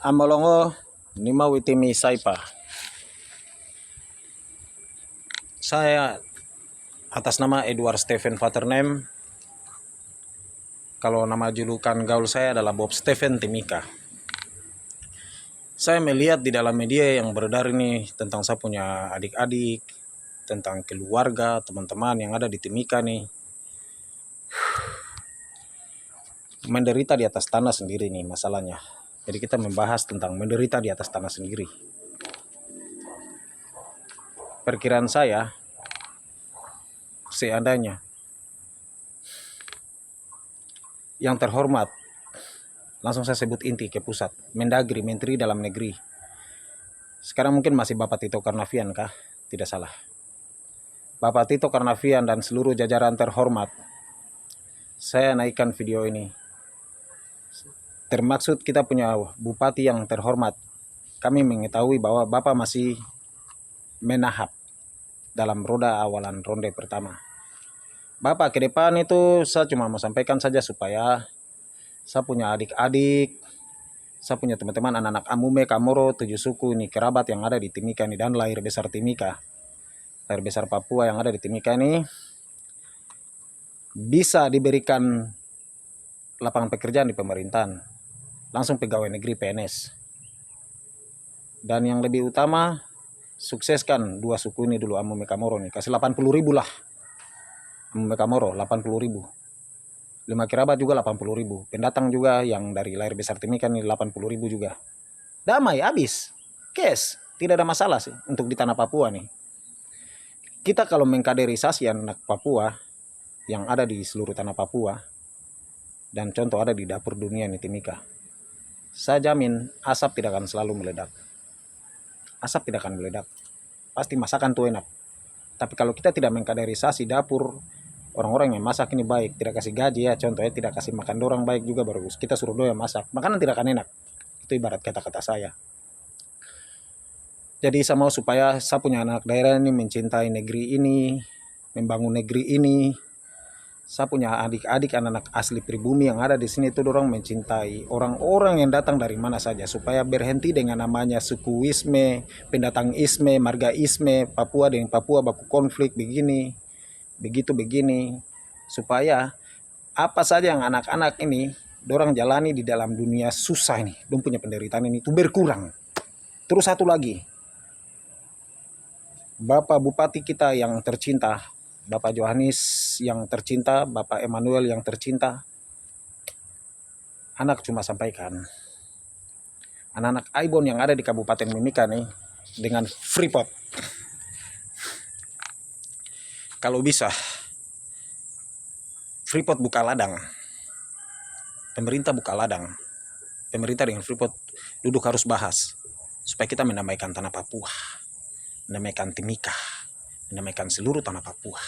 Amolongo Nima Witimi Saipa. Saya atas nama Edward Stephen Paternem. Kalau nama julukan gaul saya adalah Bob Stephen Timika. Saya melihat di dalam media yang beredar ini tentang saya punya adik-adik, tentang keluarga, teman-teman yang ada di Timika nih, menderita di atas tanah sendiri nih masalahnya. Jadi kita membahas tentang menderita di atas tanah sendiri. Perkiraan saya, seandainya yang terhormat, langsung saya sebut inti ke pusat, Mendagri, Menteri Dalam Negeri. Sekarang mungkin masih Bapak Tito Karnavian kah? Tidak salah. Bapak Tito Karnavian dan seluruh jajaran terhormat, saya naikkan video ini. Termaksud kita punya bupati yang terhormat. Kami mengetahui bahwa Bapak masih menahap dalam roda awalan ronde pertama. Bapak ke depan itu saya cuma mau sampaikan saja supaya saya punya adik-adik, saya punya teman-teman anak-anak Amume, Kamoro, 7 suku ini, kerabat yang ada di Timika ini, dan lahir besar Timika, lahir besar Papua yang ada di Timika ini, bisa diberikan lapangan pekerjaan di pemerintahan, langsung pegawai negeri PNS. Dan yang lebih utama, sukseskan 2 suku ini dulu, Amume Kamoro nih, kasih 80.000 lah. Amume Kamoro 80.000. 5 kerabat juga 80.000. Pendatang juga yang dari lahir besar Timika nih 80.000 juga. Damai, habis. Cash, tidak ada masalah sih untuk di tanah Papua nih. Kita kalau mengkaderisasi anak Papua yang ada di seluruh tanah Papua, dan contoh ada di dapur dunia nih Timika, saya jamin asap tidak akan selalu meledak. Asap tidak akan meledak. Pasti masakan tuh enak. Tapi kalau kita tidak mengkaderisasi dapur, orang-orang yang masak ini baik, tidak kasih gaji ya, contohnya tidak kasih makan dorang baik juga, baru kita suruh doya masak, makanan tidak akan enak. Itu ibarat kata-kata saya. Jadi saya mau supaya saya punya anak daerah ini mencintai negeri ini, membangun negeri ini. Saya punya adik-adik anak-anak asli pribumi yang ada di sini itu dorang mencintai orang-orang yang datang dari mana saja, supaya berhenti dengan namanya sukuisme, pendatangisme, margaisme, Papua dengan Papua baku konflik begini, begitu begini, supaya apa saja yang anak-anak ini dorang jalani di dalam dunia susah ini, dorang punya penderitaan ini itu berkurang. Terus satu lagi, Bapak Bupati kita yang tercinta, Bapak Johannes yang tercinta, Bapak Emmanuel yang tercinta, anak cuma sampaikan, anak-anak Aibon yang ada di Kabupaten Mimika nih, dengan Freeport, kalau bisa Freeport buka ladang, pemerintah buka ladang, pemerintah dengan Freeport duduk harus bahas, supaya kita menamaikan tanah Papua, menamaikan Timika, menamaikan seluruh tanah Papua.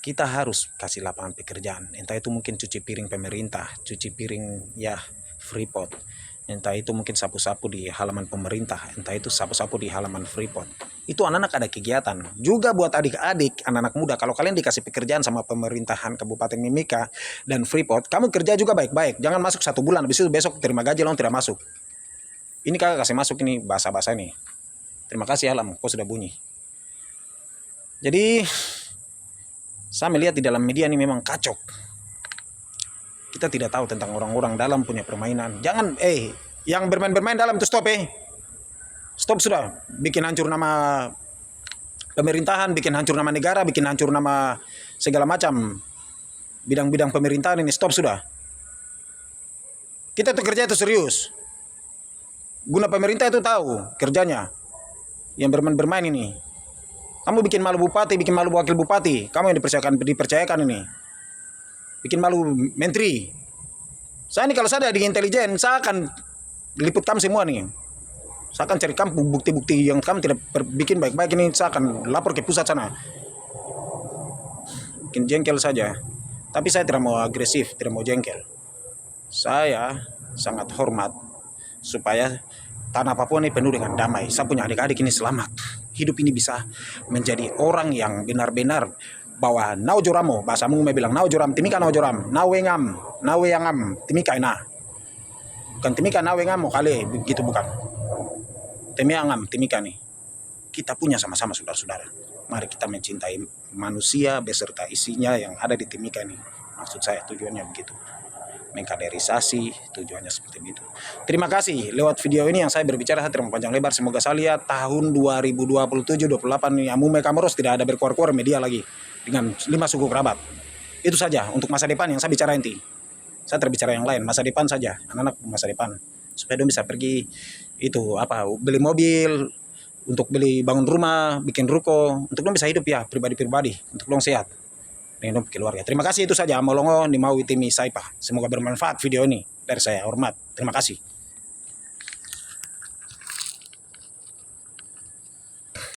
Kita harus kasih lapangan pekerjaan, entah itu mungkin cuci piring pemerintah, cuci piring ya Freeport, entah itu mungkin sapu-sapu di halaman pemerintah, entah itu sapu-sapu di halaman Freeport. Itu anak-anak ada kegiatan. Juga buat adik-adik, anak-anak muda, kalau kalian dikasih pekerjaan sama pemerintahan Kabupaten Mimika dan Freeport, kamu kerja juga baik-baik. Jangan masuk 1 bulan, habis itu besok terima gaji lalu tidak masuk. Ini kakak kasih masuk ini bahasa-bahasa ini. Terima kasih alam, kau sudah bunyi. Jadi saya melihat di dalam media ini memang kacau. Kita tidak tahu tentang orang-orang dalam punya permainan. Jangan, yang bermain-bermain dalam itu stop Stop sudah. Bikin hancur nama pemerintahan, bikin hancur nama negara, bikin hancur nama segala macam bidang-bidang pemerintahan ini. Stop sudah. Kita tuh kerja itu serius. Guna pemerintah itu tahu kerjanya. Yang bermain-bermain ini. Kamu bikin malu bupati, bikin malu wakil bupati. Kamu yang dipercayakan ini. Bikin malu menteri. Saya ini kalau saya ada di intelijen, saya akan liput kamu semua nih. Saya akan cari kamu bukti-bukti yang kamu tidak bikin baik-baik ini. Saya akan lapor ke pusat sana. Bikin jengkel saja. Tapi saya tidak mau agresif, tidak mau jengkel. Saya sangat hormat supaya tanah Papua ini penuh dengan damai. Saya punya adik-adik ini selamat. Hidup ini bisa menjadi orang yang benar-benar bahwa nau joramo, bahasa Mume bilang nau joram, timika nau joram, nawengam, naweyangam, timika ina. Bukan timika nawe ngamo kali begitu, bukan. Temiangam timika nih. Kita punya sama-sama saudara-saudara. Mari kita mencintai manusia beserta isinya yang ada di timika nih. Maksud saya tujuannya begitu. Mengkaderisasi tujuannya seperti itu. Terima kasih lewat video ini yang saya berbicara, saya terima panjang lebar. Semoga saya lihat tahun 2027-28 ini Amume Kamoros tidak ada berkuar-kuar media lagi dengan 5 suku kerabat. Itu saja untuk masa depan yang saya bicara inti. Saya terbicara yang lain, masa depan saja, anak-anak masa depan. Supaya dong bisa pergi itu apa, beli mobil, untuk beli bangun rumah, bikin ruko, untuk dong bisa hidup ya pribadi-pribadi, untuk dong sehat. Dengan keluarga. Terima kasih, itu saja. Molongo ni mau itimi saipa. Semoga bermanfaat video ini dari saya. Hormat. Terima kasih.